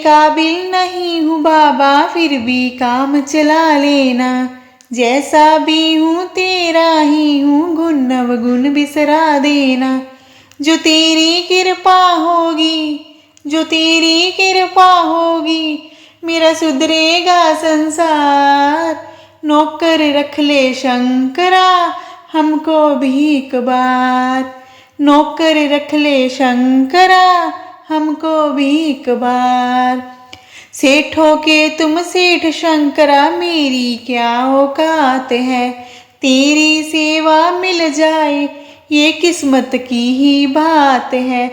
काबिल नहीं हूँ बाबा, फिर भी काम चला लेना। जैसा भी हूँ तेरा ही हूँ, गुण नवगुण बिसरा देना। जो तेरी कृपा होगी, जो तेरी कृपा होगी, मेरा सुधरेगा संसार। नौकर रख ले शंकरा, हमको भी एक बार। नौकर रख ले शंकरा, हमको भी एक बार। सेठों के तुम सेठ शंकरा, मेरी क्या औकात है। तेरी सेवा मिल जाए ये किस्मत की ही बात है।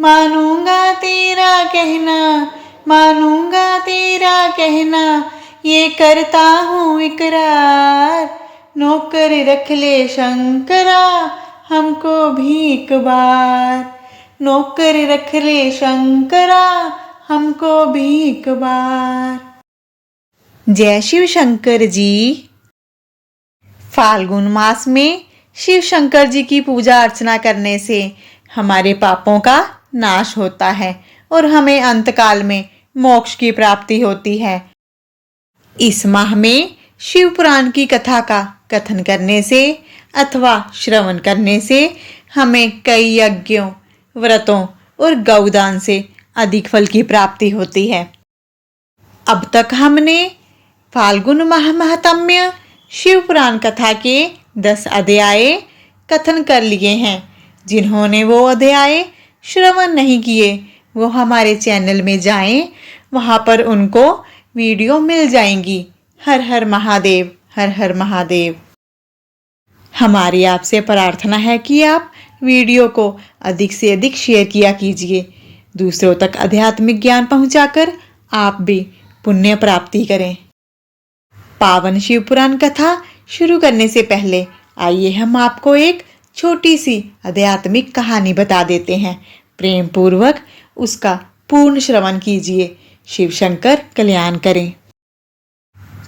मानूंगा तेरा कहना, मानूंगा तेरा कहना, ये करता हूँ इकरार। नौकर रख ले शंकरा, हमको भी एक बार। नौकर रख ले शंकरा, हमको भी एक बार। जय शिव शंकर जी। फाल्गुन मास में शिव शंकर जी की पूजा अर्चना करने से हमारे पापों का नाश होता है और हमें अंतकाल में मोक्ष की प्राप्ति होती है। इस माह में शिव पुराण की कथा का कथन करने से अथवा श्रवण करने से हमें कई यज्ञों, व्रतों और गौदान से अधिक फल की प्राप्ति होती है। अब तक हमने फाल्गुन माह महात्म्य शिव पुराण कथा के 10 अध्याय कथन कर लिए हैं। जिन्होंने वो अध्याय श्रवण नहीं किए वो हमारे चैनल में जाएं, वहाँ पर उनको वीडियो मिल जाएंगी। हर हर महादेव, हर हर महादेव। हमारी आपसे प्रार्थना है कि आप वीडियो को अधिक से अधिक शेयर किया कीजिए। दूसरों तक आध्यात्मिक ज्ञान पहुंचाकर आप भी पुण्य प्राप्ति करें। पावन शिव पुराण कथा शुरू करने से पहले आइए हम आपको एक छोटी सी आध्यात्मिक कहानी बता देते हैं। प्रेम पूर्वक उसका पूर्ण श्रवण कीजिए। शिव शंकर कल्याण करें।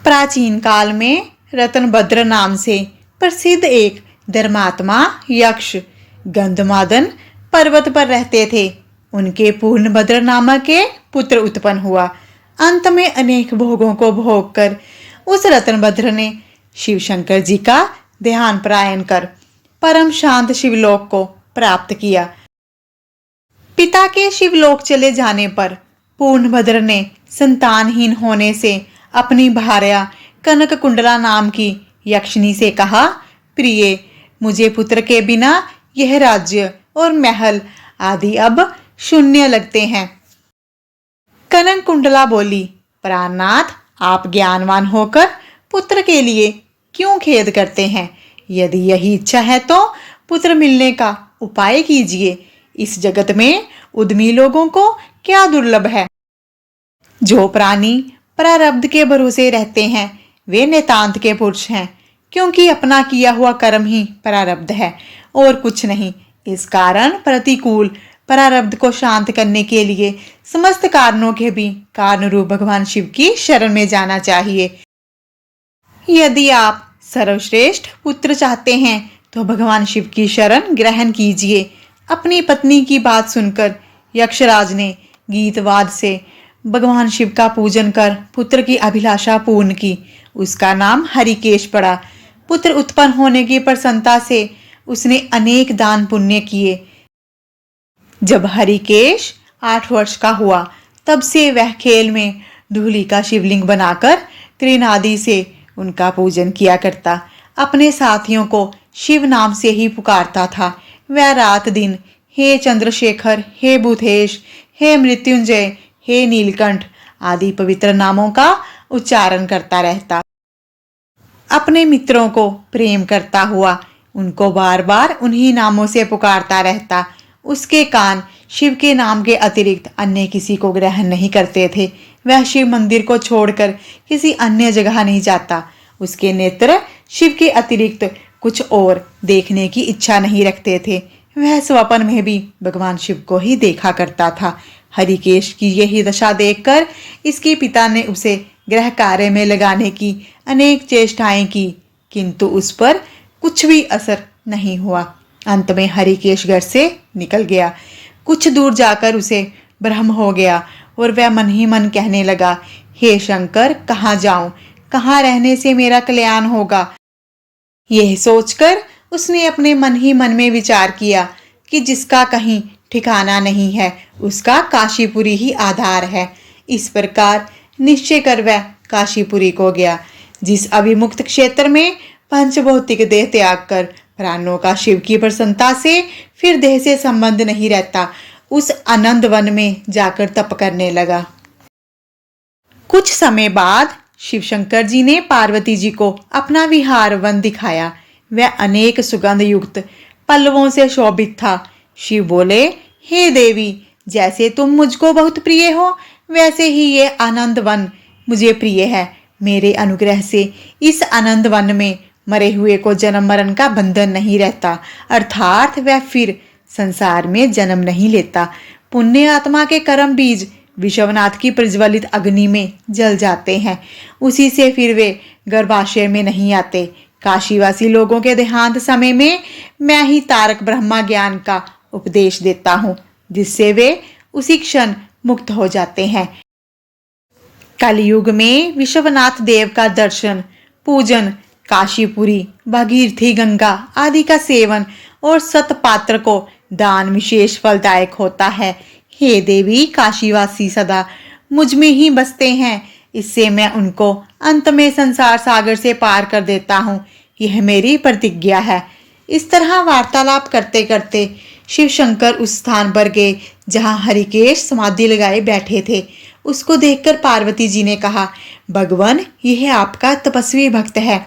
प्राचीन काल में रत्नभद्र नाम से प्रसिद्ध एक धर्मात्मा यक्ष गंधमादन पर्वत पर रहते थे। उनके पूर्णभद्र नामक एक पुत्र उत्पन्न हुआ। अंत में अनेक भोगों को भोग कर उस रत्नभद्र ने शिव शंकर जी का ध्यान पारायण कर परम शांत शिवलोक को प्राप्त किया। पिता के शिवलोक चले जाने पर पूर्णभद्र ने संतानहीन होने से अपनी भार्या कनक कुंडला नाम की यक्षिणी से कहा, प्रिय, मुझे पुत्र के बिना यह राज्य और महल आदि अब शून्य लगते हैं। कनक कुंडला बोली, प्राणनाथ, आप ज्ञानवान होकर पुत्र के लिए क्यों खेद करते हैं? यदि यही इच्छा है तो पुत्र मिलने का उपाय कीजिए। इस जगत में उद्यमी लोगों को क्या दुर्लभ है। जो प्राणी प्रारब्ध के भरोसे रहते हैं वे नितांत के पुरुष हैं, क्योंकि अपना किया हुआ कर्म ही प्रारब्ध है और कुछ नहीं। इस कारण प्रतिकूल प्रारब्ध को शांत करने के लिए समस्त कारणों के भी कारण रूप भगवान शिव की शरण में जाना चाहिए। यदि आप सर्वश्रेष्ठ पुत्र चाहते हैं तो भगवान शिव की शरण ग्रहण कीजिए। अपनी पत्नी की बात सुनकर यक्षराज ने गीतवाद से भगवान शिव का पूजन कर पुत्र की अभिलाषा पूर्ण की। उसका नाम हरिकेश पड़ा। पुत्र उत्पन्न होने की प्रसन्नता से उसने अनेक दान पुण्य किए। जब हरिकेश 8 वर्ष का हुआ तब से वह खेल में धूलि का शिवलिंग बनाकर त्रिनादि से उनका पूजन किया करता। अपने साथियों को शिव नाम से ही पुकारता था। वह रात दिन हे चंद्रशेखर, हे बुधेश, हे मृत्युंजय, हे नीलकंठ आदि पवित्र नामों का उच्चारण करता रहता। अपने मित्रों को प्रेम करता हुआ उनको बार बार उन्हीं नामों से पुकारता रहता। उसके कान शिव के नाम के अतिरिक्त अन्य किसी को ग्रहण नहीं करते थे। वह शिव मंदिर को छोड़कर किसी अन्य जगह नहीं जाता। उसके नेत्र शिव के अतिरिक्त कुछ और देखने की इच्छा नहीं रखते थे। वह स्वप्न में भी भगवान शिव को ही देखा करता था। हरिकेश की यही दशा देखकर इसके पिता ने उसे गृह कार्य में लगाने की अनेक चेष्टाएं की, किंतु उस पर कुछ भी असर नहीं हुआ। अंत में हरिकेश घर से निकल गया। कुछ दूर जाकर उसे भ्रम हो गया और वह मन ही मन कहने लगा, हे शंकर, कहाँ जाऊं, कहाँ रहने से मेरा कल्याण होगा। यह सोचकर उसने अपने मन ही मन में विचार किया कि जिसका कहीं ठिकाना नहीं है उसका काशीपुरी ही आधार है। इस प्रकार निश्चय कर वह काशीपुरी को गया, जिस अभिमुक्त क्षेत्र में पंचभौतिक देह त्याग कर प्राणों का शिव की प्रसन्नता से फिर देह से संबंध नहीं रहता, उस आनंद वन में जाकर तप करने लगा। कुछ समय बाद शिव शंकर जी ने पार्वती जी को अपना विहार वन दिखाया। वह अनेक सुगंध युक्त पल्लवों से शोभित था। शिव बोले, हे देवी, जैसे तुम मुझको बहुत प्रिय हो वैसे ही ये आनंद वन मुझे प्रिय है। मेरे अनुग्रह से इस आनंद वन में मरे हुए को जन्म मरण का बंधन नहीं रहता, अर्थात वह फिर संसार में जन्म नहीं लेता। पुण्य आत्मा के कर्म बीज विश्वनाथ की प्रज्वलित अग्नि में जल जाते हैं, उसी से फिर वे गर्भाशय में नहीं आते। काशीवासी लोगों के देहांत समय में मैं ही तारक ब्रह्मा ज्ञान का उपदेश देता हूँ, जिससे वे उसी क्षण मुक्त हो जाते हैं। कलयुग में विश्वनाथ देव का दर्शन, पूजन, काशीपुरी, भागीरथी गंगा आदि का सेवन और सतपात्र को दान विशेष फलदायक होता है। हे देवी, काशीवासी सदा मुझ में ही बसते हैं, इससे मैं उनको अंत में संसार सागर से पार कर देता हूँ, यह मेरी प्रतिज्ञा है। इस तरह वार्तालाप करते करते शिव शंकर उस स्थान पर गए जहाँ हरिकेश समाधि लगाए बैठे थे। उसको देखकर पार्वती जी ने कहा, भगवान, यह आपका तपस्वी भक्त है।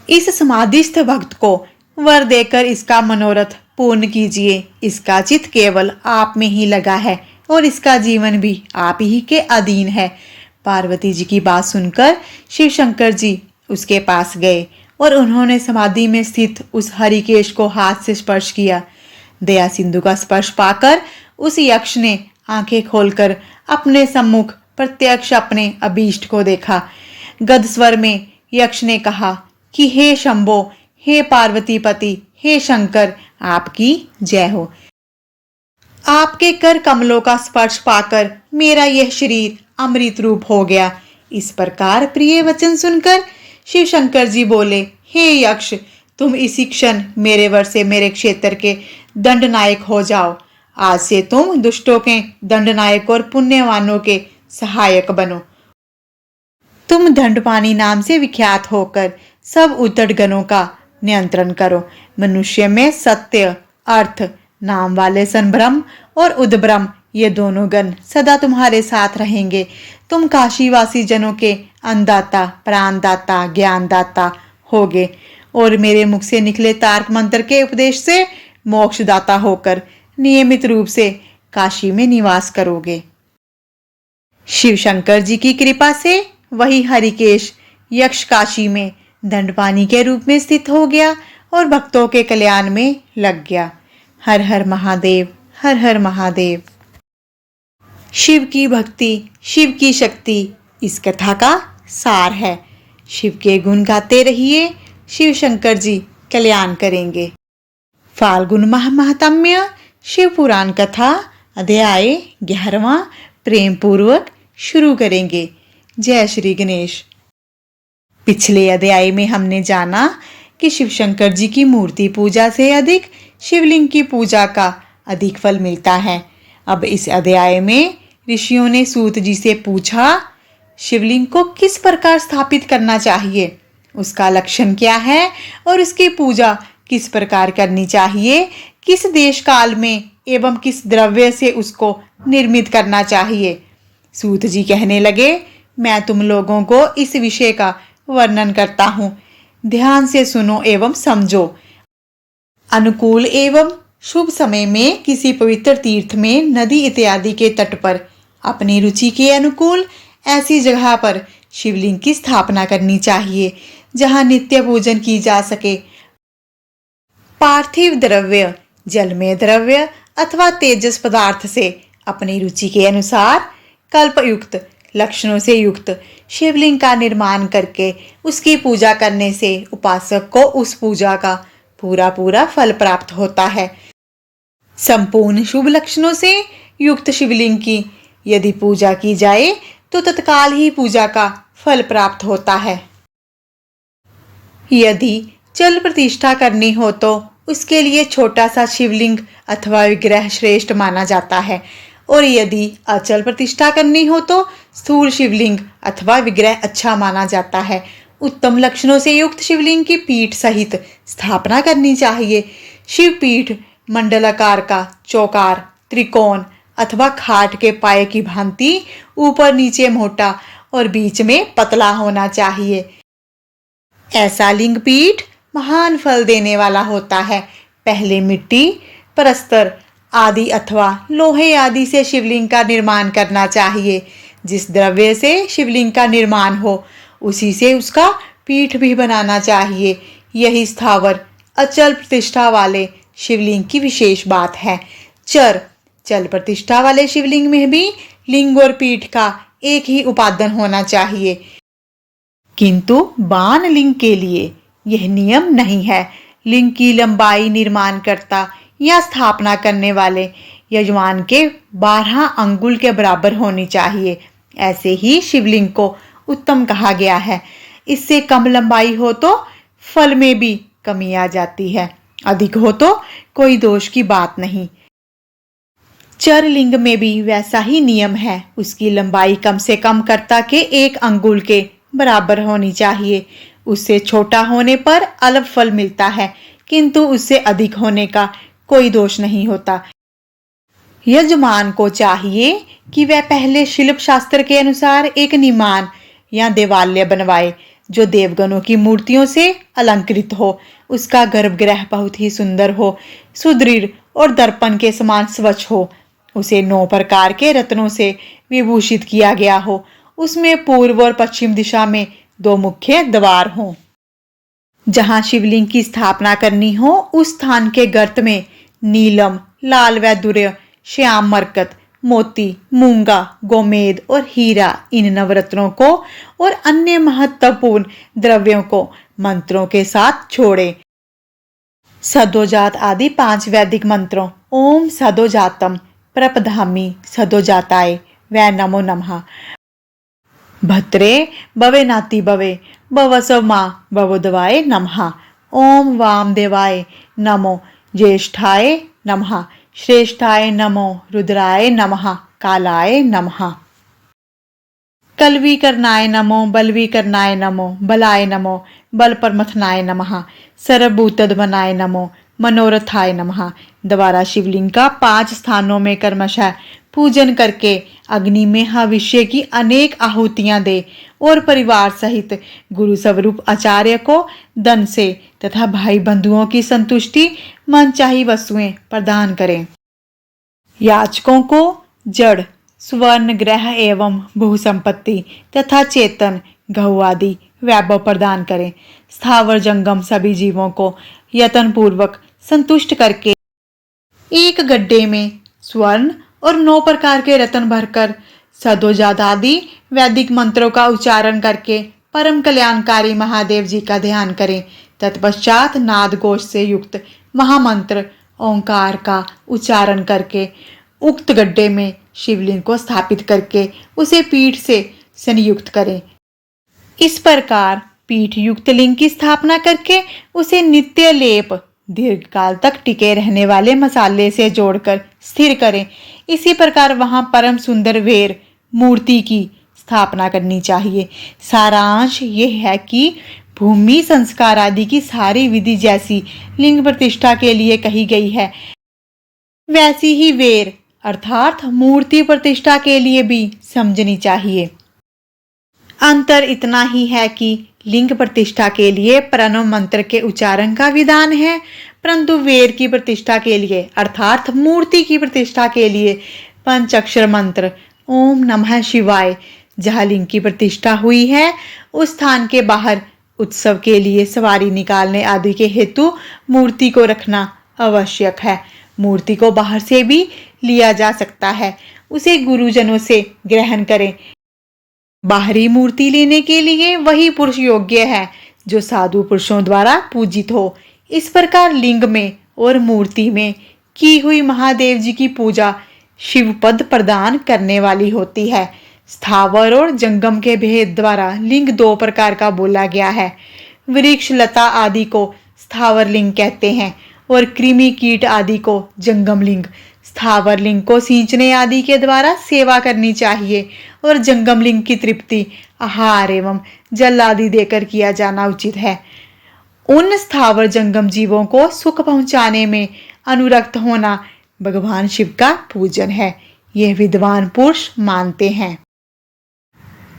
इस समाधिस्थ भक्त को वर देकर इसका मनोरथ पूर्ण कीजिए। इसका चित केवल आप में ही लगा है और इसका जीवन भी आप ही के अधीन है। पार्वती जी की बात सुनकर शिव शंकर जी उसके पास गए और उन्होंने समाधि में स्थित उस हरिकेश को हाथ से स्पर्श किया। दया सिंधु का स्पर्श पाकर उस यक्ष ने आंखें खोलकर अपने सम्मुख प्रत्यक्ष अपने अभीष्ट को देखा। गद स्वर में यक्ष ने कहा कि हे शंभो, हे पार्वतीपति, हे शंकर, आपकी जय हो। आपके कर कमलों का स्पर्श पाकर मेरा यह शरीर अमृत रूप हो गया। इस प्रकार प्रिय वचन सुनकर शिव शंकर जी बोले, हे यक्ष, तुम इसी क्षण मेरे वर से मेरे क्षेत्र के दंडनायक हो जाओ। आज से तुम दुष्टों के दंडनायक और पुण्यवानों के सहायक बनो। तुम दंडपानी नाम से विख्यात होकर सब उद्धट गणों का नियंत्रण करो। मनुष्य में सत्य, अर्थ नाम वाले संभ्रम और उद्भ्रम, ये दोनों गण सदा तुम्हारे साथ रहेंगे। तुम काशीवासी जनों के अन्नदाता, प्राणदाता, ज्ञानदाता होगे और मेरे मुख से निकले तारक मंत्र के उपदेश से मोक्षदाता होकर नियमित रूप से काशी में निवास करोगे। शिव शंकर जी की कृपा से वही हरिकेश यक्ष काशी में दंडपानी के रूप में स्थित हो गया और भक्तों के कल्याण में लग गया। हर हर महादेव, हर हर महादेव। शिव की भक्ति, शिव की शक्ति, इस कथा का सार है। शिव के गुण गाते रहिए, शिव शंकर जी कल्याण करेंगे। फाल्गुन माह महात्म्य शिव पुराण कथा अध्याय 11वां प्रेम पूर्वक शुरू करेंगे। जय श्री गणेश। पिछले अध्याय में हमने जाना कि शिव शंकर जी की मूर्ति पूजा से अधिक शिवलिंग की पूजा का अधिक फल मिलता है। अब इस अध्याय में ऋषियों ने सूत जी से पूछा, शिवलिंग को किस प्रकार स्थापित करना चाहिए, उसका लक्षण क्या है और उसकी पूजा किस प्रकार करनी चाहिए, किस देश काल में एवं किस द्रव्य से उसको निर्मित करना चाहिए। सूत जी कहने लगे, मैं तुम लोगों को इस विषय का वर्णन करता हूँ, ध्यान से सुनो एवं समझो। अनुकूल एवं शुभ समय में किसी पवित्र तीर्थ में, नदी इत्यादि के तट पर अपनी रुचि के अनुकूल ऐसी जगह पर शिवलिंग की स्थापना करनी चाहिए जहाँ नित्य पूजन की जा सके। पार्थिव द्रव्य, जलमय द्रव्य अथवा तेजस पदार्थ से अपनी रुचि के अनुसार कल्पयुक्त लक्षणों से युक्त शिवलिंग का निर्माण करके उसकी पूजा करने से उपासक को उस पूजा का पूरा पूरा फल प्राप्त होता है। संपूर्ण शुभ लक्षणों से युक्त शिवलिंग की यदि पूजा की जाए तो तत्काल ही पूजा का फल प्राप्त होता है। यदि जल प्रतिष्ठा करनी हो तो उसके लिए छोटा सा शिवलिंग अथवा विग्रह श्रेष्ठ माना जाता है, और यदि अचल प्रतिष्ठा करनी हो तो स्थूल शिवलिंग अथवा विग्रह अच्छा माना जाता है। उत्तम लक्षणों से युक्त शिवलिंग की पीठ सहित स्थापना करनी चाहिए। शिव पीठ मंडलाकार का चौकार, त्रिकोण अथवा खाट के पाए की भांति ऊपर नीचे मोटा और बीच में पतला होना चाहिए। ऐसा लिंग पीठ महान फल देने वाला होता है। पहले मिट्टी, प्रस्तर आदि अथवा लोहे आदि से शिवलिंग का निर्माण करना चाहिए। जिस द्रव्य से शिवलिंग का निर्माण हो उसी से उसका पीठ भी बनाना चाहिए। यही स्थावर अचल प्रतिष्ठा वाले शिवलिंग की विशेष बात है। चल प्रतिष्ठा वाले शिवलिंग में भी लिंग और पीठ का एक ही उपादान होना चाहिए, किंतु बाण लिंग के लिए यह नियम नहीं है। लिंग की लंबाई निर्माणकर्ता या स्थापना करने वाले यजमान के 12 अंगुल के बराबर होनी चाहिए। ऐसे ही शिवलिंग को उत्तम कहा गया है। इससे कम लंबाई हो तो फल में भी कमी आ जाती है, अधिक हो तो कोई दोष की बात नहीं। चर लिंग में भी वैसा ही नियम है। उसकी लंबाई कम से कम कर्ता के 1 अंगुल के बराबर होनी चाहिए। उससे छोटा होने पर अल्प फल मिलता है, किंतु उससे अधिक होने का कोई दोष नहीं होता। यजमान को चाहिए कि वह पहले शिल्प शास्त्र के अनुसार एक निमान या देवालय बनवाए जो देवगणों की मूर्तियों से अलंकृत हो। उसका गर्भगृह बहुत ही सुंदर हो, सुदृढ़ और दर्पण के समान स्वच्छ हो। उसे 9 प्रकार के रत्नों से विभूषित किया गया हो। उसमें पूर्व और पश्चिम दिशा में 2 मुख्य द्वार हों। जहां शिवलिंग की स्थापना करनी हो उस स्थान के गर्त में नीलम, लाल वैदुर्य, श्याम मरकत, मोती, मूंगा, गोमेद और हीरा इन नवरत्नों को और अन्य महत्वपूर्ण द्रव्यों को मंत्रों के साथ छोड़े। सदोजात आदि 5 वैदिक मंत्रों ओम सदोजातम प्रपधामि सदोजाताय वै नमो नमः, भद्रे भवे नाति भवे भवसमा भवोदवाय नमः, ओम वामदेवाय नमो, ज्येष्ठाय नमः, श्रेष्ठाय नमो, रुद्राय नमः, कालाय नमः, कलवीकरणाय नमो, बलवीकरणाय नमो, बलाय नमो, बलपरमथनाय नमः, सर्वभूतधमनाय नमो, मनोरथाय नमः। द्वारा शिवलिंग का 5 स्थानों में क्रमशः पूजन करके अग्नि में हविष्य की अनेक आहुतियां दे और परिवार सहित गुरु स्वरूप आचार्य को धन से तथा भाई बंधुओं की संतुष्टि मनचाही वस्तुएं प्रदान करें। याचकों को जड़ स्वर्ण ग्रह एवं भू संपत्ति तथा चेतन गौ आदि वैभव प्रदान करें। स्थावर जंगम सभी जीवों को यत्न पूर्वक संतुष्ट करके एक गड्ढे में स्वर्ण और 9 प्रकार के रत्न भरकर सदोजात आदि वैदिक मंत्रों का उच्चारण करके परम कल्याणकारी महादेव जी का ध्यान करें। तत्पश्चात नाद घोष से युक्त महामंत्र ओंकार का उच्चारण करके उक्त गड्ढे में शिवलिंग को स्थापित करके उसे पीठ से संयुक्त करें। इस प्रकार पीठ युक्त लिंग की स्थापना करके उसे नित्य लेप दीर्घकाल तक टिके रहने वाले मसाले से जोड़कर स्थिर करें। इसी प्रकार वहां परम सुंदर वेर मूर्ति की स्थापना करनी चाहिए। सारांश यह है कि भूमि संस्कार आदि की सारी विधि जैसी लिंग प्रतिष्ठा के लिए कही गई है, वैसी ही वेर अर्थात मूर्ति प्रतिष्ठा के लिए भी समझनी चाहिए। अंतर इतना ही है कि लिंग प्रतिष्ठा के लिए प्रणव मंत्र के उच्चारण का विधान है, परंतु वेर की प्रतिष्ठा के लिए अर्थात मूर्ति की प्रतिष्ठा के लिए पंचाक्षर मंत्र ओम नमः शिवाय जहाँ लिंग की प्रतिष्ठा हुई है उस स्थान के बाहर उत्सव के लिए सवारी निकालने आदि के हेतु मूर्ति को रखना आवश्यक है। मूर्ति को बाहर से भी लिया जा सकता है, उसे गुरुजनों से ग्रहण करें। बाहरी मूर्ति लेने के लिए वही पुरुष योग्य है जो साधु पुरुषों द्वारा पूजित हो। इस प्रकार लिंग में और मूर्ति में की हुई महादेव जी की पूजा शिव पद प्रदान करने वाली होती है। स्थावर और जंगम के भेद द्वारा लिंग दो प्रकार का बोला गया है। वृक्ष लता आदि को स्थावर लिंग कहते हैं और कृमि कीट आदि को जंगम लिंग। स्थावर लिंग को सींचने आदि के द्वारा सेवा करनी चाहिए और जंगम लिंग की तृप्ति आहार एवं जल आदि देकर किया जाना उचित है। उन स्थावर जंगम जीवों को सुख पहुंचाने में अनुरक्त होना भगवान शिव का पूजन है, यह विद्वान पुरुष मानते हैं।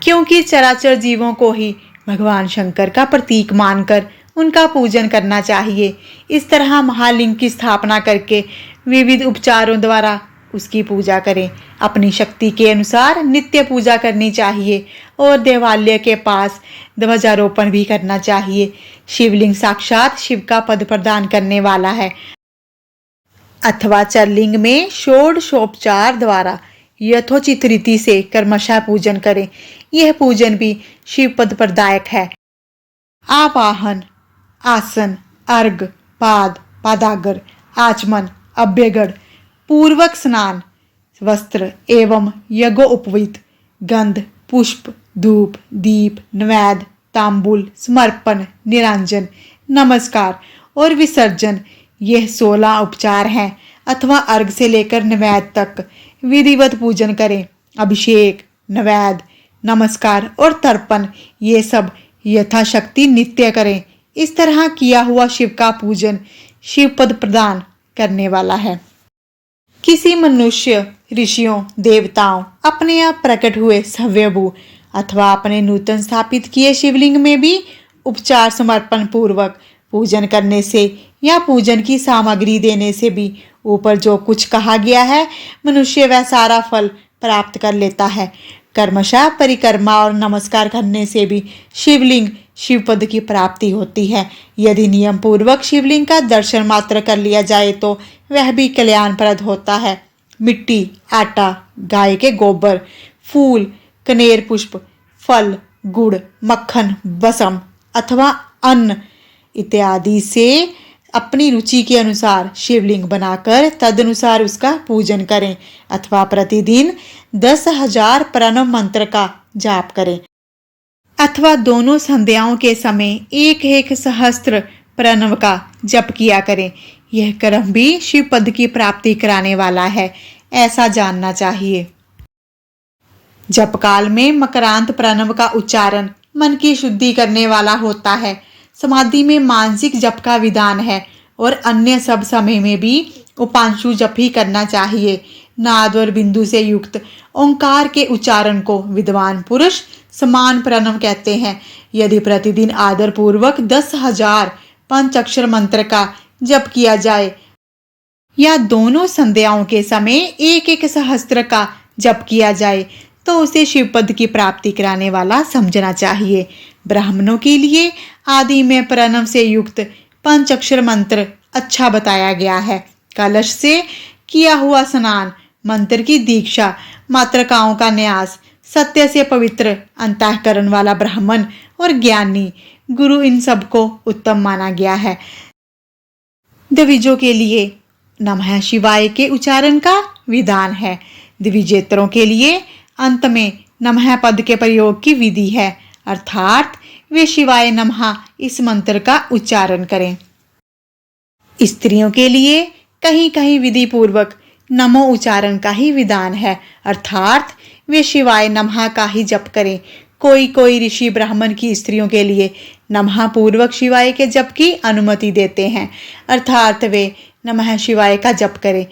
क्योंकि चराचर जीवों को ही भगवान शंकर का प्रतीक मानकर उनका पूजन करना चाहिए। इस तरह महालिंग की स्थापना करके विविध उपचारों द्वारा उसकी पूजा करें। अपनी शक्ति के अनुसार नित्य पूजा करनी चाहिए और देवालय के पास ध्वजारोपण भी करना चाहिए। शिवलिंग साक्षात शिव का पद प्रदान करने वाला है। अथवा चरलिंग में षोडशोपचार द्वारा यथोचित रीति से कर्मशः पूजन करें। यह पूजन भी शिव पद प्रदायक है। आवाहन, आसन, अर्घ, पाद, पादागर, आचमन, अभ्यगढ़, पूर्वक स्नान, वस्त्र एवं यज्ञोपवीत, गंध, पुष्प, धूप, दीप, नैवेद्य, तांबूल, समर्पण, निरंजन, नमस्कार और विसर्जन, यह 16 उपचार हैं। अथवा अर्घ से लेकर नैवेद्य तक विधिवत पूजन करें। अभिषेक, नैवेद्य, नमस्कार और तर्पण, ये सब यथाशक्ति नित्य करें। इस तरह किया हुआ शिव का पूजन शिव पद प्रदान करने वाला है। किसी मनुष्य, ऋषियों, देवताओं, अपने आप प्रकट हुए सव्यभू अथवा अपने नूतन स्थापित किए शिवलिंग में भी उपचार समर्पण पूर्वक पूजन करने से या पूजन की सामग्री देने से भी ऊपर जो कुछ कहा गया है, मनुष्य वह सारा फल प्राप्त कर लेता है। कर्मशः परिक्रमा और नमस्कार करने से भी शिवलिंग शिवपद की प्राप्ति होती है। यदि नियम पूर्वक शिवलिंग का दर्शन मात्र कर लिया जाए तो वह भी कल्याणप्रद होता है। मिट्टी, आटा, गाय के गोबर, फूल, कनेर पुष्प, फल, गुड़, मक्खन, बसम अथवा अन्न इत्यादि से अपनी रुचि के अनुसार शिवलिंग बनाकर तदनुसार उसका पूजन करें अथवा प्रतिदिन 10,000 प्रणव मंत्र का जाप करें अथवा दोनों संध्याओं के समय 1,1 सहस्त्र प्रणव का जप किया करें। यह कर्म भी शिव पद की प्राप्ति कराने वाला है, ऐसा जानना चाहिए। जप काल में मकरांत प्रणव का उच्चारण मन की शुद्धि करने वाला होता है। समाधि में मानसिक जप का विधान है और अन्य सब समय में भी उपांशु जप ही करना चाहिए। नाद और बिंदु से युक्त ओंकार के उच्चारण को विद्वान पुरुष समान प्रणव कहते हैं। यदि प्रतिदिन आदर पूर्वक 10,000 पंचाक्षर मंत्र का जप किया जाए या दोनों संध्याओं के समय 1,1 सहस्त्र का जप किया जाए तो उसे शिवपद की प्राप्ति कराने वाला समझना चाहिए। ब्राह्मणों के लिए आदि में प्रणव से युक्त पंचाक्षर मंत्र अच्छा बताया गया है। कलश से किया हुआ स्नान, मंत्र की दीक्षा, मातृकाओं का न्यास, सत्य से पवित्र अंतःकरण वाला ब्राह्मण और ज्ञानी गुरु, इन सबको उत्तम माना गया है। द्विजों के लिए नमः शिवाय के उच्चारण का विधान है। द्विजेतरों के लिए अंत में नमः पद के प्रयोग की विधि है, अर्थात वे शिवाय नमः इस मंत्र का उच्चारण करें। स्त्रियों के लिए कहीं कहीं विधि पूर्वक नमो उच्चारण का ही विधान है, अर्थात वे शिवाय नमः का ही जप करें। कोई कोई ऋषि ब्राह्मण की स्त्रियों के लिए नमः पूर्वक शिवाय के जप की अनुमति देते हैं, अर्थात वे नमः शिवाय का जप करें।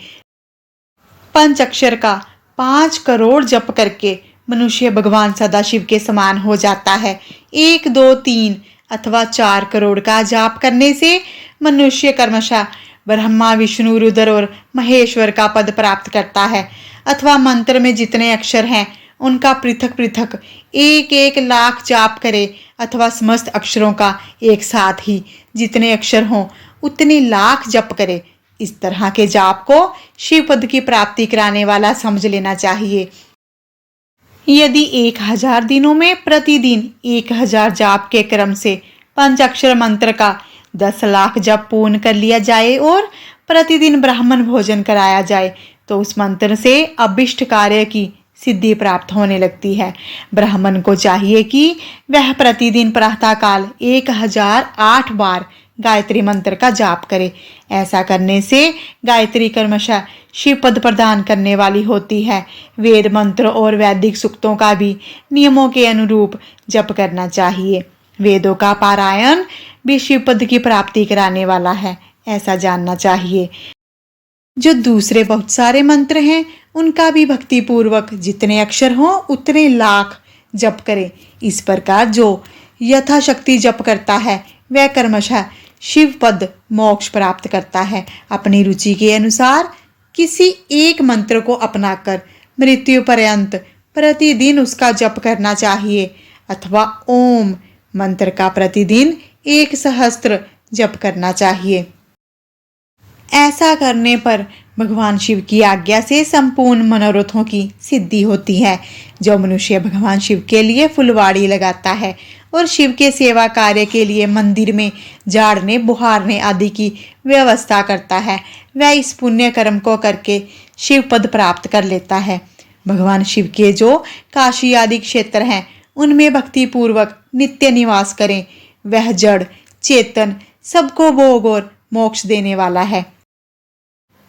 पंचाक्षर का 5 करोड़ जप करके मनुष्य भगवान सदाशिव के समान हो जाता है। 1, 2, 3 अथवा 4 करोड़ का जाप करने से मनुष्य कर्मशः ब्रह्मा, विष्णु, रुद्र और महेश्वर का पद प्राप्त करता है। अथवा मंत्र में जितने अक्षर हैं उनका पृथक पृथक 1-1 लाख जाप करे अथवा समस्त अक्षरों का एक साथ ही जितने अक्षर हों उतने लाख जप करे। इस तरह के जाप को शिव पद की प्राप्ति कराने वाला समझ लेना चाहिए। यदि 1000 दिनों में प्रतिदिन 1000 जाप के क्रम से पंचाक्षर मंत्र का 10 लाख जप पूर्ण कर लिया जाए और प्रतिदिन ब्राह्मण भोजन कराया जाए तो उस मंत्र से अभिष्ट कार्य की सिद्धि प्राप्त होने लगती है। ब्राह्मण को चाहिए कि वह प्रतिदिन प्रातःकाल 1008 बार गायत्री मंत्र का जाप करे। ऐसा करने से गायत्री क्रमशः शिव पद प्रदान करने वाली होती है। वेद मंत्र और वैदिक सूक्तों का भी नियमों के अनुरूप जप करना चाहिए। वेदों का पारायण भी शिव पद की प्राप्ति कराने वाला है, ऐसा जानना चाहिए। जो दूसरे बहुत सारे मंत्र हैं उनका भी भक्ति पूर्वक जितने अक्षर हों उतने लाख जप करें। इस प्रकार जो यथाशक्ति जप करता है वह क्रमशः शिव पद मोक्ष प्राप्त करता है। अपनी रुचि के अनुसार किसी एक मंत्र को अपनाकर मृत्यु पर्यंत प्रतिदिन उसका जप करना चाहिए, अथवा ओम मंत्र का प्रतिदिन 1 सहस्त्र जप करना चाहिए। ऐसा करने पर भगवान शिव की आज्ञा से संपूर्ण मनोरथों की सिद्धि होती है। जो मनुष्य भगवान शिव के लिए फुलवाड़ी लगाता है और शिव के सेवा कार्य के लिए मंदिर में झाड़ने बुहारने आदि की व्यवस्था करता है, वह इस पुण्य कर्म को करके शिव पद प्राप्त कर लेता है। भगवान शिव के जो काशी आदि क्षेत्र हैं उनमें भक्ति पूर्वक नित्य निवास करें। वह जड़ चेतन सबको भोग और मोक्ष देने वाला है।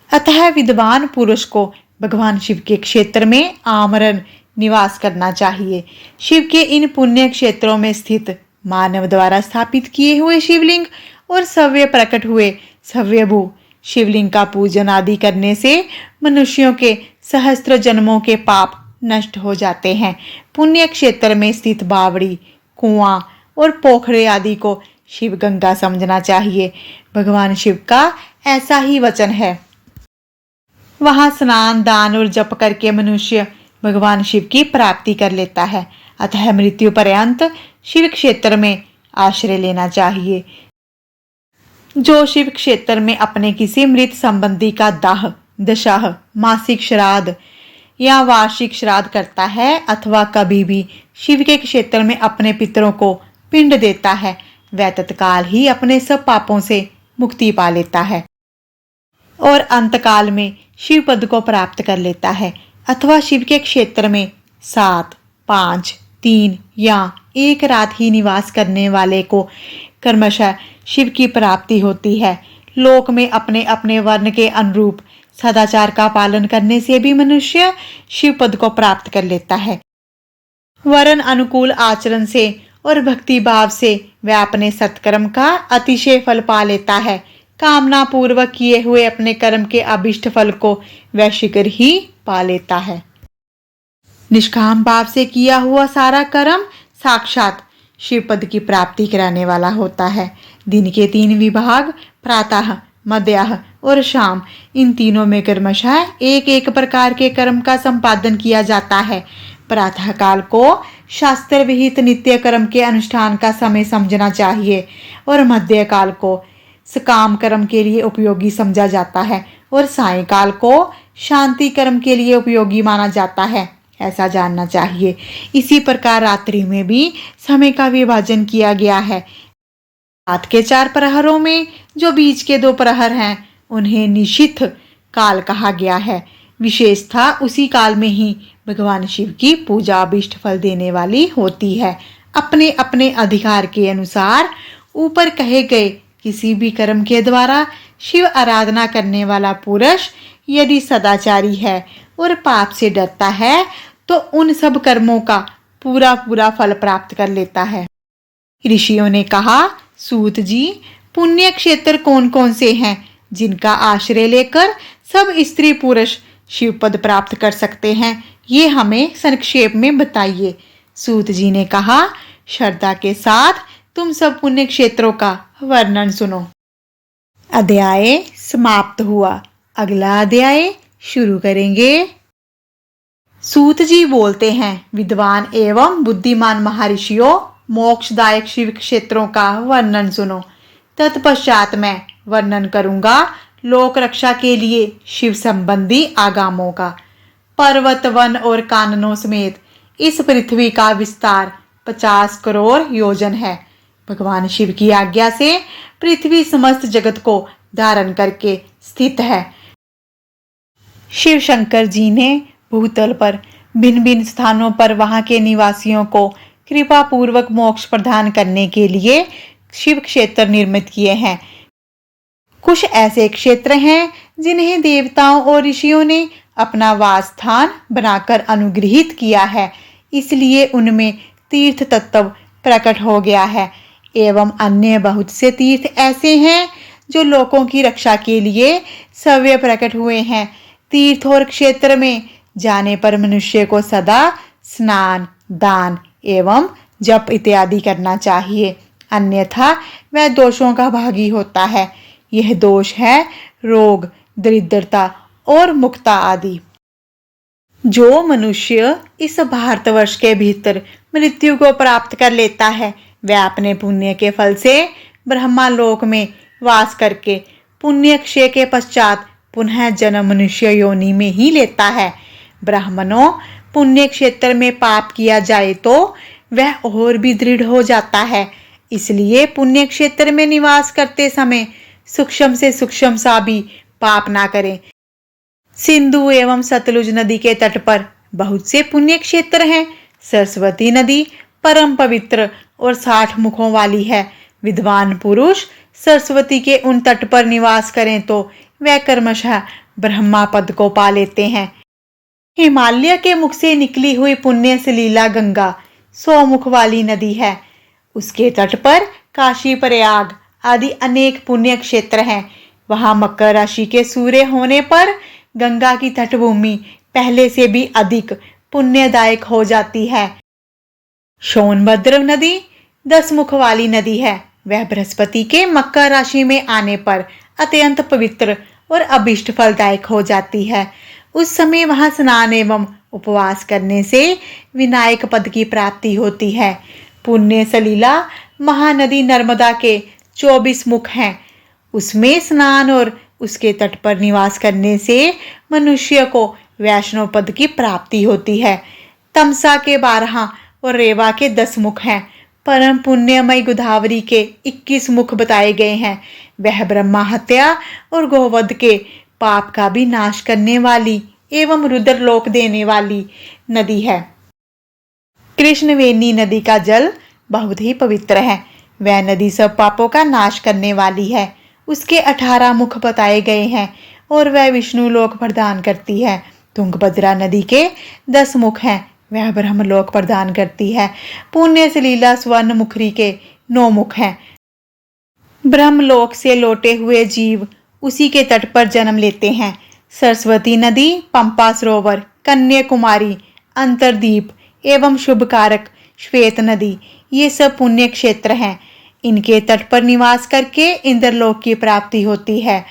अतः विद्वान पुरुष को भगवान शिव के क्षेत्र में आमरण निवास करना चाहिए। शिव के इन पुण्य क्षेत्रों में स्थित मानव द्वारा स्थापित किए हुए शिवलिंग और सव्य प्रकट हुए सव्यभू शिवलिंग का पूजन आदि करने से मनुष्यों के सहस्त्र जन्मों के पाप नष्ट हो जाते हैं। पुण्य क्षेत्र में स्थित बावड़ी, कुआं और पोखरे आदि को शिव गंगा समझना चाहिए। भगवान शिव का ऐसा ही वचन है। वहां स्नान दान और जप करके मनुष्य भगवान शिव की प्राप्ति कर लेता है। अतः मृत्यु पर्यंत शिव क्षेत्र में आश्रय लेना चाहिए। जो शिव क्षेत्र में अपने किसी मृत संबंधी का दाह दशाह मासिक श्राद्ध या वार्षिक श्राद्ध करता है, अथवा कभी भी शिव के क्षेत्र में अपने पितरों को पिंड देता है, वह तत्काल ही अपने सब पापों से मुक्ति पा लेता है और अंतकाल में शिव पद को प्राप्त कर लेता है। अथवा शिव के क्षेत्र में 7, 5, 3 या 1 रात ही निवास करने वाले को क्रमशः शिव की प्राप्ति होती है। लोक में अपने अपने वर्ण के अनुरूप सदाचार का पालन करने से भी मनुष्य शिव पद को प्राप्त कर लेता है। वर्ण अनुकूल आचरण से और भक्ति भाव से वह अपने सत्कर्म का अतिशय फल पा लेता है। कामना पूर्वक किए हुए अपने कर्म के अभिष्ट फल को वह शीघ्र ही पा लेता है। निष्काम भाव से किया हुआ सारा कर्म साक्षात शिव पद की प्राप्ति कराने वाला होता है। दिन के 3 विभाग प्रातः, मध्याह्न और शाम, इन तीनों में क्रमशः एक एक प्रकार के कर्म का संपादन किया जाता है। प्रातः काल को शास्त्र विहित नित्य कर्म के अनुष्ठान का समय समझना चाहिए और मध्य काल को सकाम कर्म के लिए उपयोगी समझा जाता है और सायंकाल को शांति कर्म के लिए उपयोगी माना जाता है, ऐसा जानना चाहिए। इसी प्रकार रात्रि में भी समय का विभाजन किया गया है। रात के 4 प्रहरों में जो बीच के 2 प्रहर हैं उन्हें निशिथ काल कहा गया है। विशेषता उसी काल में ही भगवान शिव की पूजा अभिष्ट फल देने वाली होती है। अपने अपने अधिकार के अनुसार ऊपर कहे गए किसी भी कर्म के द्वारा शिव आराधना करने वाला पुरुष यदि सदाचारी है और पाप से डरता है तो उन सब कर्मों का पूरा पूरा फल प्राप्त कर लेता है। ऋषियों ने कहा, सूत जी, पुण्य क्षेत्र कौन कौन से हैं जिनका आश्रय लेकर सब स्त्री पुरुष शिव पद प्राप्त कर सकते हैं, ये हमें संक्षेप में बताइए। सूत जी ने कहा, श्रद्धा के साथ तुम सब पुण्य क्षेत्रों का वर्णन सुनो। अध्याय समाप्त हुआ। अगला अध्याय शुरू करेंगे। सूत जी बोलते हैं, विद्वान एवं बुद्धिमान महर्षियों, मोक्षदायक शिव क्षेत्रों का वर्णन सुनो। तत्पश्चात मैं वर्णन करूंगा लोक रक्षा के लिए शिव संबंधी आगमों का। पर्वत, वन और काननों समेत इस पृथ्वी का विस्तार 50 करोड़ योजन है। भगवान शिव की आज्ञा से पृथ्वी समस्त जगत को धारण करके स्थित है। शिव शंकर जी ने भूतल पर भिन्न भिन्न स्थानों पर वहां के निवासियों को कृपा पूर्वक मोक्ष प्रदान करने के लिए शिव क्षेत्र निर्मित किए हैं। कुछ ऐसे क्षेत्र हैं जिन्हें देवताओं और ऋषियों ने अपना वास स्थान बनाकर अनुग्रहित किया है, इसलिए उनमें तीर्थ तत्व प्रकट हो गया है। एवं अन्य बहुत से तीर्थ ऐसे हैं जो लोगों की रक्षा के लिए सव्य प्रकट हुए हैं। तीर्थ और क्षेत्र में जाने पर मनुष्य को सदा स्नान, दान एवं जप इत्यादि करना चाहिए, अन्यथा वह दोषों का भागी होता है। यह दोष है रोग, दरिद्रता और मुक्ता आदि। जो मनुष्य इस भारतवर्ष के भीतर मृत्यु को प्राप्त कर लेता है, वह अपने पुण्य के फल से ब्रह्मालोक में वास करके पुण्य क्षय के पश्चात पुनः जन्म मनुष्य योनि में ही लेता है। ब्राह्मणों, पुण्य क्षेत्र में पाप किया जाए तो वह और भी दृढ़ हो जाता है, इसलिए पुण्य क्षेत्र में निवास करते समय सूक्ष्म से सूक्ष्म सा भी पाप ना करें। सिंधु एवं सतलुज नदी के तट पर बहुत से पुण्य क्षेत्र हैं। सरस्वती नदी परम पवित्र और 60 मुखों वाली है। विद्वान पुरुष सरस्वती के उन तट पर निवास करें तो वह क्रमशः ब्रह्मा पद को पा लेते हैं। हिमालय के मुख से निकली हुई पुण्य सलीला गंगा 100 मुख वाली नदी है। उसके तट पर काशी, प्रयाग आदि अनेक पुण्य क्षेत्र हैं। वहां मकर राशि के सूर्य होने पर गंगा की तटभूमि पहले से भी अधिक पुण्यदायक हो जाती है। सोनभद्र नदी 10 मुख वाली नदी है। वह बृहस्पति के मकर राशि में आने पर अत्यंत पवित्र और अभिष्ट फलदायक हो जाती है। उस समय वहां स्नान एवं उपवास करने से विनायक पद की प्राप्ति होती है। पुण्य सलीला महानदी नर्मदा के 24 मुख हैं। उसमें स्नान और उसके तट पर निवास करने से मनुष्य को वैष्णव पद की प्राप्ति होती है। तमसा के 12 और रेवा के 10 मुख हैं। परम पुण्यमय गोदावरी के 21 मुख बताए गए हैं। वह ब्रह्मा हत्या और गोवध के पाप का भी नाश करने वाली एवं रुद्रलोक देने वाली नदी है। कृष्णवेणी नदी का जल बहुत ही पवित्र है। वह नदी सब पापों का नाश करने वाली है। उसके 18 मुख बताए गए हैं और वह विष्णु लोक प्रदान करती है। तुंगभद्रा नदी के 10 मुख हैं। वह ब्रह्मलोक प्रदान करती है। पुण्य सलीला स्वर्ण मुखरी के 9 मुख हैं। ब्रह्मलोक से लौटे हुए जीव उसी के तट पर जन्म लेते हैं। सरस्वती नदी, पंपा सरोवर, कन्याकुमारी, अंतरदीप एवं शुभकारक श्वेत नदी, ये सब पुण्य क्षेत्र हैं। इनके तट पर निवास करके इंद्रलोक की प्राप्ति होती है।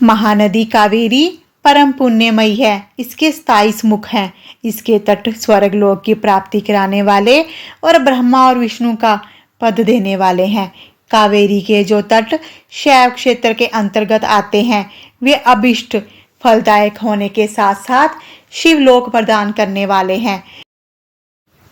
महानदी कावेरी परम पुण्यमयी है। इसके 27 मुख हैं। इसके तट स्वर्गलोक की प्राप्ति कराने वाले और ब्रह्मा और विष्णु का पद देने वाले हैं। कावेरी के जो तट शैव क्षेत्र के अंतर्गत आते हैं, वे अभिष्ट फलदायक होने के साथ साथ शिवलोक प्रदान करने वाले हैं।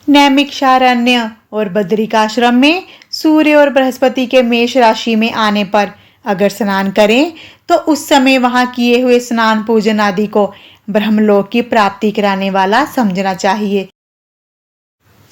नैमिषारण्य और बद्रिकाश्रम में सूर्य और बृहस्पति के मेष राशि में आने पर अगर स्नान करें तो उस समय वहां किए हुए स्नान पूजन आदि को ब्रह्मलोक की प्राप्ति कराने वाला समझना चाहिए।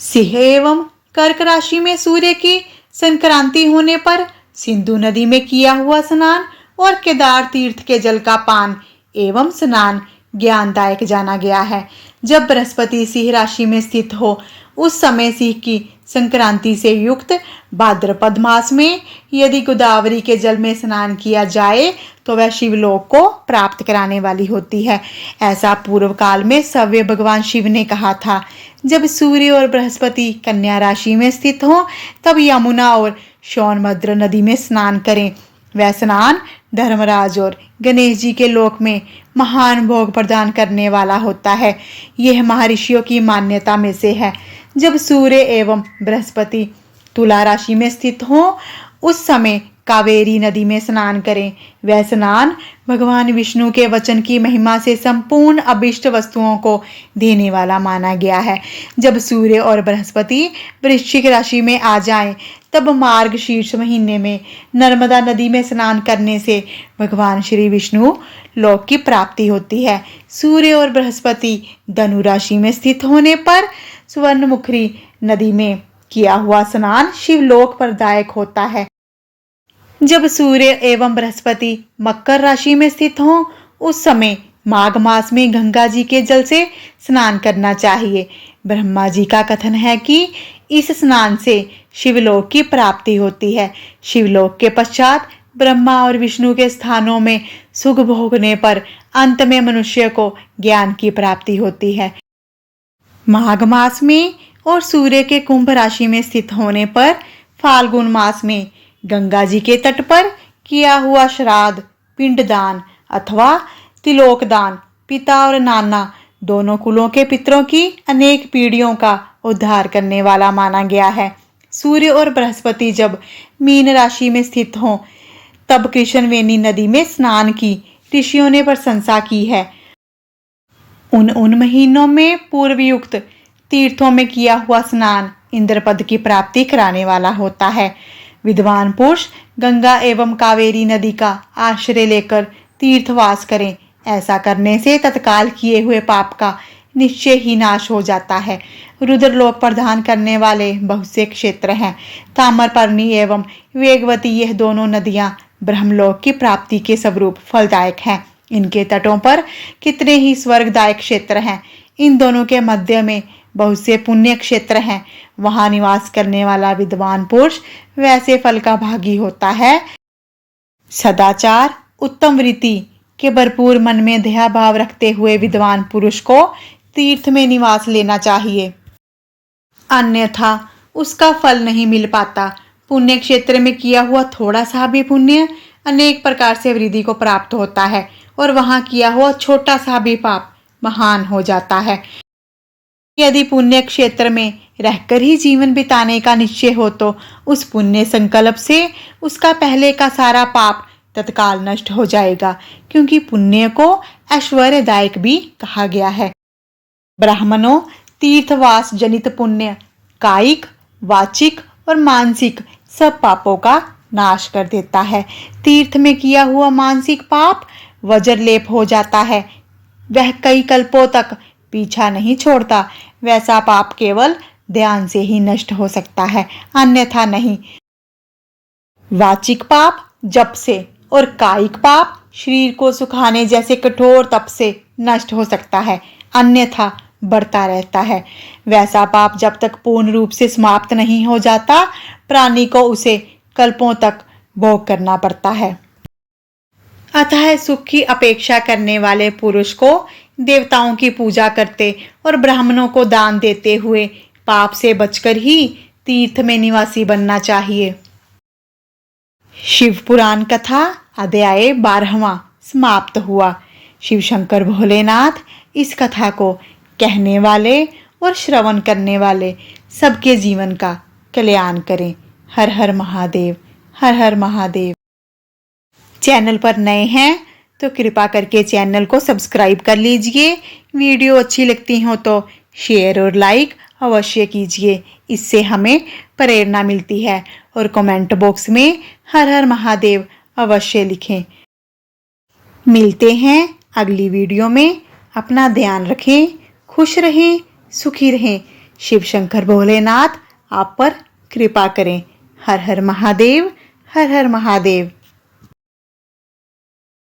सिंह एवं कर्क राशि में सूर्य की संक्रांति होने पर सिंधु नदी में किया हुआ स्नान और केदार तीर्थ के जल का पान एवं स्नान ज्ञानदायक जाना गया है। जब बृहस्पति सिंह राशि में स्थित हो उस समय सिंह की संक्रांति से युक्त भाद्रपद मास में यदि गोदावरी के जल में स्नान किया जाए तो वह शिवलोक को प्राप्त कराने वाली होती है। ऐसा पूर्व काल में सव्य भगवान शिव ने कहा था। जब सूर्य और बृहस्पति कन्या राशि में स्थित हो तब यमुना और सोनभद्र नदी में स्नान करें। वह स्नान धर्मराज और गणेश जी के लोक में महान भोग प्रदान करने वाला होता है। यह महर्षियों की मान्यता में से है। जब सूर्य एवं बृहस्पति तुला राशि में स्थित हो उस समय कावेरी नदी में स्नान करें। वह स्नान भगवान विष्णु के वचन की महिमा से संपूर्ण अभिष्ट वस्तुओं को देने वाला माना गया है। जब सूर्य और बृहस्पति वृश्चिक राशि में आ जाएं, तब मार्गशीर्ष महीने में नर्मदा नदी में स्नान करने से भगवान श्री विष्णु लोक की प्राप्ति होती है। सूर्य और बृहस्पति धनु राशि में स्थित होने पर सुवर्णमुखी नदी में किया हुआ स्नान शिवलोक प्रदायक होता है। जब सूर्य एवं बृहस्पति मकर राशि में स्थित हों उस समय माघ मास में गंगा जी के जल से स्नान करना चाहिए। ब्रह्मा जी का कथन है कि इस स्नान से शिवलोक की प्राप्ति होती है। शिवलोक के पश्चात ब्रह्मा और विष्णु के स्थानों में सुख भोगने पर अंत में मनुष्य को ज्ञान की प्राप्ति होती है। माघ मास में और सूर्य के कुंभ राशि में स्थित होने पर फाल्गुन मास में गंगा जी के तट पर किया हुआ श्राद्ध, पिंडदान अथवा तिलोकदान पिता और नाना दोनों कुलों के पितरों की अनेक पीढ़ियों का उद्धार करने वाला माना गया है। सूर्य और बृहस्पति जब मीन राशि में स्थित हों तब कृष्णवेणी नदी में स्नान की ऋषियों ने प्रशंसा की है। उन महीनों में पूर्वयुक्त तीर्थों में किया हुआ स्नान इंद्रपद की प्राप्ति कराने वाला होता है। विद्वान पुरुष गंगा एवं कावेरी नदी का आश्रय लेकर तीर्थवास करें। ऐसा करने से तत्काल किए हुए पाप का निश्चय ही नाश हो जाता है। रुद्रलोक प्रदान करने वाले बहुत से क्षेत्र हैं। ताम्रपर्णी एवं वेगवती यह दोनों नदियां ब्रह्मलोक की प्राप्ति के स्वरूप फलदायक हैं। इनके तटों पर कितने ही स्वर्गदायक क्षेत्र हैं। इन दोनों के मध्य में बहुत से पुण्य क्षेत्र हैं। वहां निवास करने वाला विद्वान पुरुष वैसे फल का भागी होता है। सदाचार, उत्तम वृत्ति के भरपूर मन में दया भाव रखते हुए विद्वान पुरुष को तीर्थ में निवास लेना चाहिए, अन्यथा उसका फल नहीं मिल पाता। पुण्य क्षेत्र में किया हुआ थोड़ा सा भी पुण्य अनेक प्रकार से वृद्धि को प्राप्त होता है और वहां किया हुआ छोटा सा भी पाप महान हो जाता है। यदि पुण्य क्षेत्र में रहकर ही जीवन बिताने का निश्चय हो तो उस पुण्य संकल्प से उसका पहले का सारा पाप तत्काल नष्ट हो जाएगा, क्योंकि पुण्य को ऐश्वर्यदायक भी कहा गया है। ब्राह्मणों, तीर्थवास जनित पुण्य कायिक, वाचिक और मानसिक सब पापों का नाश कर देता है। तीर्थ में किया हुआ मानसिक पाप वज्रलेप हो जाता है। वह कई कल्पों तक पीछा नहीं छोड़ता। वैसा पाप केवल ध्यान से ही नष्ट हो सकता है, अन्यथा नहीं। वाचिक पाप जप से और कायिक पाप शरीर को सुखाने जैसे कठोर तप से नष्ट हो सकता है, अन्यथा बढ़ता रहता है। वैसा पाप जब तक पूर्ण रूप से समाप्त नहीं हो जाता प्राणी को उसे कल्पों तक भोग करना पड़ता है। अतः सुख की अपेक्षा करने वाले पुरुष को देवताओं की पूजा करते और ब्राह्मणों को दान देते हुए पाप से बचकर ही तीर्थ में निवासी बनना चाहिए। शिव पुराण कथा अध्याय 12वां समाप्त हुआ। शिव शंकर भोलेनाथ इस कथा को कहने वाले और श्रवण करने वाले सबके जीवन का कल्याण करें। हर हर महादेव, हर हर महादेव। चैनल पर नए हैं तो कृपा करके चैनल को सब्सक्राइब कर लीजिए। वीडियो अच्छी लगती हो तो शेयर और लाइक अवश्य कीजिए, इससे हमें प्रेरणा मिलती है। और कमेंट बॉक्स में हर हर महादेव अवश्य लिखें। मिलते हैं अगली वीडियो में। अपना ध्यान रखें, खुश रहें, सुखी रहें। शिव शंकर भोलेनाथ आप पर कृपा करें। हर हर महादेव, हर हर महादेव।